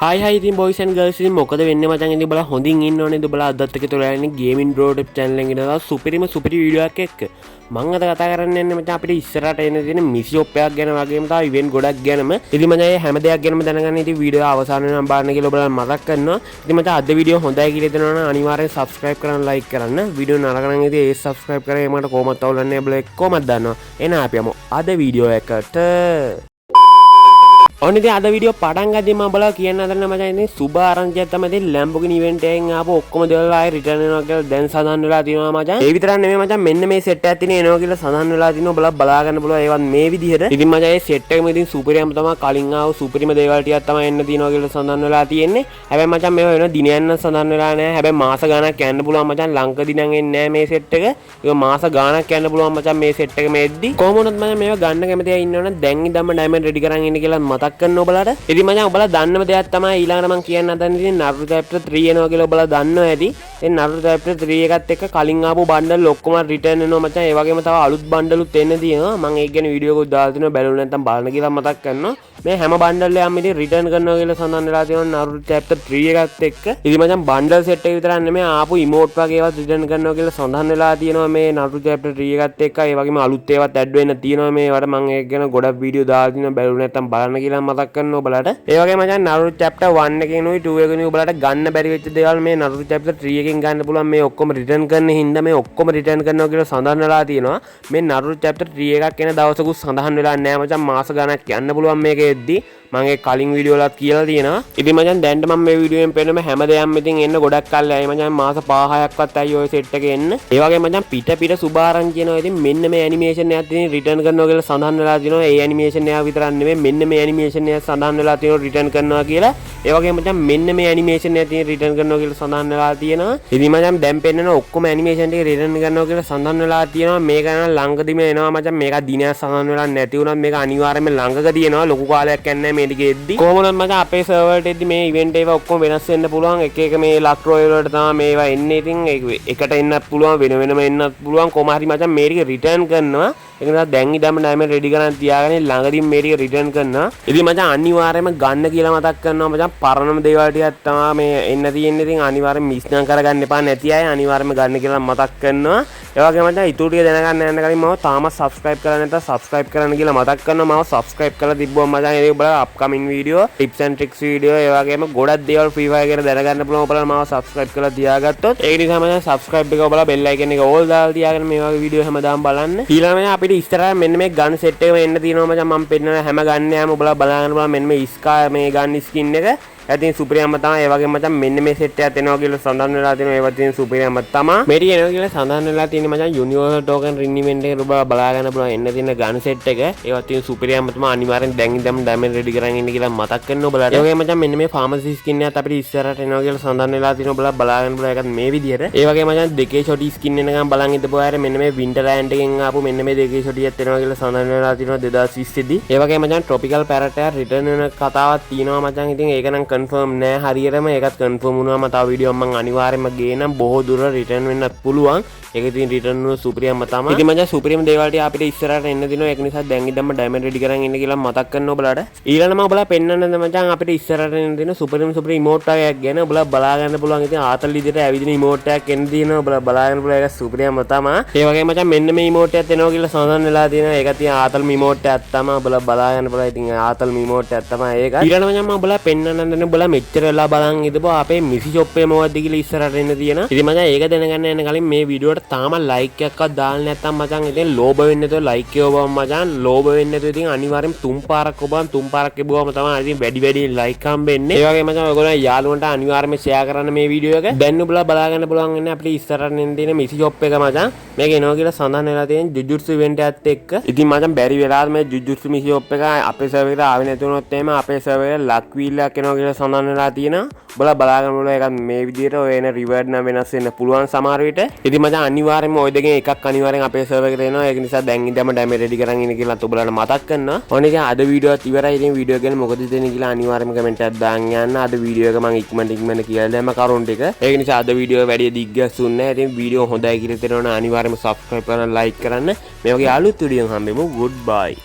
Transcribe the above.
Hi hi ඉතින් boys and girls ඉතින් මොකද වෙන්නේ මචං ඉතින් බලලා හොඳින් ඉන්න ඕනේ ඉතින් බලලා අදත් එක තුලා යන්නේ ගේමින් බ්‍රෝ ටිප් channel එකෙන් ඉඳලා සුපිරි වීඩියෝ එකක් එක්ක මම අද කතා කරන්න යන්නේ මචං අපිට ඉස්සරහට එන තියෙන මිසි ඔප් එකක් ගැන වගේම තව ඉවෙන්ට් ගොඩක් ගැනම ඉතින් මචං මේ හැම දෙයක් ගැනම දැනගන්න ඉතින් වීඩියෝ අවසාන වෙනකම් බලන්න කියලා ඔයාලා මතක් කරනවා ඉතින් මචං අද වීඩියෝ හොඳයි කියලා දෙනවා නම් අනිවාර්යෙන් subscribe කරන්න like කරන්න වීඩියෝ නරක නම් ඉතින් ඒ subscribe කරේ මට කොහොමද අවුලන්නේ බල කොහොමද දන්නවා එහෙනම් අපි යමු අද වීඩියෝ එකට ඔන්න ඉතින් අද වීඩියෝ පටන් ගද්දී මම බලලා කියන්න හදන මචං ඉතින් සුබ ආරංචියක් තමයි ඉතින් Lamborghini event එකෙන් ආපු ඔක්කොම දේවල් ආයේ රිටර්න් වෙනවා කියලා දැන් සඳහන් වෙලා තියෙනවා මචං. ඒ විතරක් නෙමෙයි මචං මෙන්න මේ සෙට් එකක් තියෙන එනවා කියලා සඳහන් වෙලා තිනවා බලා ගන්න පුළුවන් ඒවත් මේ විදිහට. ඉතින් මචං මේ සෙට් එකෙම ඉතින් සුපිරියම තමයි කලින් ආව සුපිරිම දේවල් ටිකක් තමයි එන්න තියෙනවා කියලා සඳහන් වෙලා තියෙන්නේ. හැබැයි මචං මේවා වෙන දිනයක් නම් සඳහන් වෙලා නැහැ. හැබැයි මාස ගාණක් යන්න පුළුවන් මචං ලංකදී නම් එන්නේ නැහැ මේ සෙට් එක. ඒක මාස ගාණක් යන්න පුළුවන් මචං මේ සෙට් එක මේද්දි. කොහොම වුණත් මචං මේවා ගන්න කැමති අය ඉන්නවනම් දැන් ඉඳන්ම ඩයමන්ඩ් රෙඩි කරන් ඉන්න කියලා මතක් කරන්න ඔයාලට. ඉතින් මචං ඔයාලා දන්නම දෙයක් තමයි ඊළඟට මම කියන්න හදන්නේ ඉතින් Naruto chapter 3 එනවා කියලා ඔයාලා දන්නවා ඇති. ඉතින් Naruto chapter 3 එකත් එක්ක කලින් ආපු බණ්ඩල් ඔක්කොම රිටර්න් වෙනවා මචං. ඒ වගේම තව අලුත් බණ්ඩලුත් එන්න තියෙනවා. මම ඒක ගැන වීඩියෝ එකක් දාලා තිනවා බැලුවා නැත්නම් බලන්න කියලා මතක් කරනවා. මේ හැම බණ්ඩල් එකක්ම ඉතින් රිටර්න් කරනවා කියලා සඳහන් වෙලා තියෙනවා Naruto chapter 3 එකත් එක්ක. ඉතින් මචං බණ්ඩල් සෙට් එක විතරක් නෙමෙයි ආපු ඉමෝට් වගේ ඒවාත් රිටර්න් කරනවා කියලා සඳහන් වෙලා තියෙනවා මේ Naruto chapter 3 එකත් එක්ක. ඒ වගේම අලුත් ඒවාත් ඇඩ් වෙන්න තියෙනවා මේවට. මම ඒක ගැන ගොඩක් වීඩියෝ දාලා තිනවා බැලුවා නැත්නම් බලන්න කියලා මතක් කරනවා ඔයාලට. ඒ වගේම මචං Naruto chapter 1 එකෙන් උයි 2 එකෙන් ඔයාලට ගන්න බැරි වෙච්ච දේවල් මේ Naruto chapter 3 එකෙන් ගන්න පුළුවන් මේ ඔක්කොම රිටර්න් කරන හින්දා මේ ඔක්කොම රිටර්න් කරනවා කියලා සඳහන් වෙලා තියෙනවා මේ Naruto chapter 3 එකක් එන දවසකුත් සඳහන් වෙලා නැහැ මචං මාස ගණක් යන්න පුළුවන් මේක එද්දි මම ඒ කලින් වීඩියෝ වලත් කියලා තියෙනවා ඉතින් මචං දැන්ට මම මේ වීඩියෝෙන් පෙන්නම හැම දෙයක්ම ඉතින් එන්න ගොඩක් කල් ඇයි මචං මාස 5-6ක්වත් ඇයි ඔය සෙට් එකේ එන්න ඒ වගේම මචං පිට සුභාරංචි කියනවා ඉතින් මෙන්න මේ ඇනිමේෂන් එකත් ඉතින් රිටර්න් කරනවා කියලා සඳහන් වෙලා තියෙනවා ඒ ඇනිමේෂන් එක විතරක් නෙමෙයි මෙන්න මේ ඇනිමේෂන් එක සඳහන් වෙලා තියෙනවා රිටර්න් කරනවා කියලා ඒ වගේම මචං මෙන්න මේ ඇනිමේෂන් එක ඉතින් රිටර්න් කරනවා කියලා සඳහන් වෙලා තියෙනවා ඉතින් මචං දැන් පෙන්නන ඔක්කොම ඇනිමේෂන් ටික රිටර්න් කරනවා කියලා සඳහන් වෙලා තියෙනවා මේක නම් ළඟදිම එනවා මචං මේක දිනයක් සඳහන් වෙලා නැති වුණත් මේක අනිවාර්යයෙන්ම ළඟකදී එනවා ලොකු කාලයක් යන්නේ මේ ටික එද්දි කොහොමද මචං අපේ සර්වර් වලට එද්දි මේ ඉවෙන්ට් ඒවා ඔක්කොම වෙනස් වෙන්න පුළුවන් එක එක මේ ලක් රොයල් වලට තමයි මේවා එන්නේ ඉතින් එකට එන්නත් පුළුවන් වෙනම එන්නත් පුළුවන් කොහොම හරි මචං මේ ටික රිටර්න් කරනවා ඒක නිසා දැන් ඉඳන්ම ඩයමන්ඩ් රෙඩි කරන් තියාගෙන ළඟදී මේ ටික රිටර්න් කරනවා ඉතින් මචං අනිවාර්යයෙන්ම ගන්න කියලා මතක් කරනවා මචං පරණම දේවල් ටිකක් තමයි මේ එන්න තියෙන්නේ ඉතින් අනිවාර්යයෙන් මිස් නම් කරගන්න එපා නැති අය අනිවාර්යයෙන්ම ගන්න කියලා මතක් කරනවා ඒ වගේම මචං ඊටු ටික දැනගන්න යන්න කලින් මම තාමත් subscribe කරලා නැත්නම් subscribe කරන්න කියලා මතක් කරනවා මම subscribe කරලා තිබ්බොත් මචං ඒක බලලා upcoming video tips and tricks video ඒ වගේම ගොඩක් දේවල් free fire ගැන දැනගන්න පුළුවන් ඔයාලා මාව subscribe කරලා තියාගත්තොත් ඒක නිසා මචං subscribe එක ඔයාලා bell icon එක all දාලා තියාගෙන මේ වගේ video හැමදාම බලන්න ඊළඟට අපිට ඉස්සරහ මෙන්න මේ gun set එකම එන්න තියෙනවා මචං මම පෙන්නන හැම ගන්න යාම ඔයාලා බලන්න බලන්න මෙන්න මේ ස්කා මේ gun skin එක ඇතින් සුපිරියම්ම තමයි ඒ වගේම මචං මෙන්න මේ සෙට් එකත් එනවා කියලා සඳහන් වෙලා තියෙනවා ඒවත් තියෙන සුපිරියම්ම තමයි මේටි එනවා කියලා සඳහන් වෙලා තියෙන්නේ මචං යුනිවර්සල් ටෝකන් රිනිවෙන්ට් එක බලා ගන්න පුළුවන් එන්න තියෙන ගන් සෙට් එක ඒවත් තියෙන සුපිරියම්ම තමයි අනිවාර්යෙන් දැන් ඉඳන් ඩයමන්ඩ් රෙඩි කරන් ඉන්න කියලා මතක් කරන්න ඔයාලට ඒ වගේම මචං මෙන්න මේ ෆාමසි ස්කින් එකත් අපිට ඉස්සරහට එනවා කියලා සඳහන් වෙලා තියෙනවා බලා ගන්න පුළුවන් ඒකත් මේ විදිහට ඒ වගේම මචං දෙකේ ෂොටි ස්කින් එකෙන් බලන් ඉඳපු අය මෙන්න මේ වින්ටර් ලෑන්ඩ් එකෙන් ආපු මෙන්න මේ දෙකේ ෂොටියත් එනවා කියලා සඳහන් වෙලා තියෙනවා 2020 දී ඒ වගේම මචං ට්‍රොපිකල් පැරට් එක රිටර්න් වෙන කතාවක් තියෙනවා මචං ඉතින් ඒක නම් කන්ෆර්ම් නෑ හරියටම ඒකත් කන්ෆර්ම් වුණාම තව වීඩියෝ මම අනිවාර්යයෙන්ම ගේනම් බොහෝ දුර රිටර්න් වෙන්නත් පුළුවන් ඒක ඉතින් රිටර්න් වුණ සුපිරියම්ම තමයි ඉතින් මචං සුපිරියම් දේවල් ටික අපිට ඉස්සරහට එන්න දිනවා ඒක නිසා දැන් ඉඳන්ම ඩයමන්ඩ් රෙඩි කරන් ඉන්න කියලා මතක් කරනවා ඔයාලට ඊළඟට මම ඔයාලා පෙන්නන්නද මචං අපිට ඉස්සරහට එන්න දින සුපිරියම් ඉමෝට් එකක් ගැන ඔයාලා බලා ගන්න පුළුවන් ඉතින් ආතල් විදිහට ඇවිදින ඉමෝට් එකක් එන්න දිනවා ඔයාලා බලා ගන්න පුළුවන් ඒක සුපිරියම්ම තමයි ඒ වගේම මචං මෙන්න මේ ඉමෝට් එකත් එනවා කියලා සඳහන් වෙලා තියෙනවා ඒක තියෙන ආතල් ඉමෝට් එකක් තමයි ඔයාලා බලා ගන්න පුළුවන් ඉතින් ආතල් ඉමෝට් එකක් තමයි ඒක ඊළඟට මචං මම ඔයාලා පෙන්නන්නද ඔයාලා මෙච්චර වෙලා බලන් ඉඳපුවා අපේ මිසි ෂොප් එකේ මොකද්ද කියලා ඉස්සරහට එන්න තියෙනවා ඉතින් මචං ඒක දැනගන්න යන කලින් මේ වීඩියෝට තාම like එකක්වත් දාන්න නැත්නම් මචං ඉතින් ලෝභ වෙන්නේ නැතුව like එක ඔබම මචං ලෝභ වෙන්නේ නැතුව ඉතින් අනිවාර්යෙන් තුන් පාරක් ඔබම තුන් පාරක් එබුවම තමයි ඉතින් වැඩි like හම්බෙන්නේ ඒ වගේ මචං ඔයගොල්ලෝ යාළුවන්ට අනිවාර්යයෙන්ම share කරන්න මේ වීඩියෝ එක දැන් ඔබලා බලා ගන්න පුළුවන් ඉන්නේ අපිට ඉස්සරහට එන්න තියෙන මිසි ෂොප් එක මචං මේක එනවා කියලා සඳහන් වෙලා තියෙන ජුජුට්සු ඉවෙන්ට් එකත් එක්ක ඉතින් මචං බැරි වෙලාද මේ ජුජුට්සු මිසි ෂොප් එක අපේ සර්වර් එකට ආවේ නැති වුණොත් එහෙම අපේ සර්වර් එක ලක් වීල් එකක් එනවා කියලා සඳහන් වෙලා තියෙනවා ඔබලා බලා ගන්න පුළුවන් ඒකත් මේ විදිහට ඔය එන රිවර්ඩ් නම් වෙනස් වෙන්න පුළුවන් සමහර විට ඉතින් මචං අනිවාර්යයෙන්ම ඔය දෙකෙන් එකක් අනිවාර්යෙන් අපේ සර්වර් එකට එනවා ඒක නිසා දැන් ඉඳන්ම ඩයමන්ඩ් රෙඩි කරන් ඉන්න කියලා ඔබලාට මතක් කරනවා ඕනේ ඉතින් අද වීඩියෝත් ඉවරයි ඉතින් වීඩියෝ ගැන මොකද දෙන්නේ කියලා අනිවාර්යයෙන්ම කමෙන්ට් එකක් දාන්න යන්න අද වීඩියෝ එක මම ඉක්මනට කියලා දැම්ම කරුණ ටික ඒක නිසා අද වීඩියෝ වැඩි දිග්ගැස්සුන්නේ නැහැ ඉතින් වීඩියෝ හොඳයි කියලා තේරෙනවා නම් අනිවාර්යයෙන්ම subscribe කරන්න like කරන්න මේ වගේ අලුත් වීඩියෝ හම්බෙමු goodbye